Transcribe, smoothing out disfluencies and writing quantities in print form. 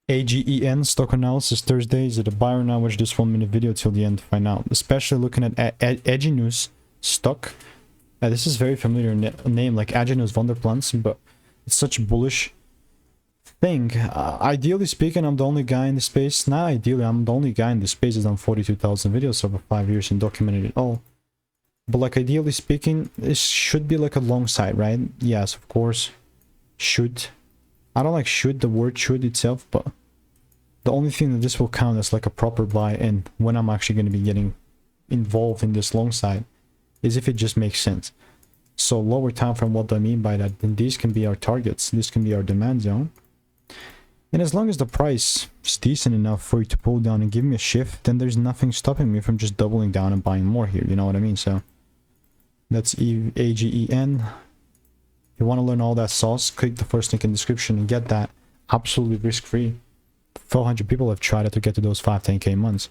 AGEN stock analysis Thursday. Is it a buy or not? Watch this 1-minute video till the end to find out. Especially looking at Agenus stock. This is very familiar name, like Agenus Wonderplants, but it's such a bullish thing. Ideally speaking, I'm the only guy in the space. Not ideally, I'm the only guy in the space that's done 42,000 videos over 5 years and documented it all. But like ideally speaking, this should be like a long side, right? Yes, of course. Should. I don't like should, the word should itself, but the only thing that this will count as like a proper buy and when I'm actually going to be getting involved in this long side is if it just makes sense. So lower time frame, what do I mean by that? Then these can be our targets. This can be our demand zone. And as long as the price is decent enough for you to pull down and give me a shift, then there's nothing stopping me from just doubling down and buying more here. You know what I mean? So that's AGEN. If you want to learn all that sauce, click the first link in the description and get that absolutely risk-free. 400 people have tried it to get to those 5-10K months.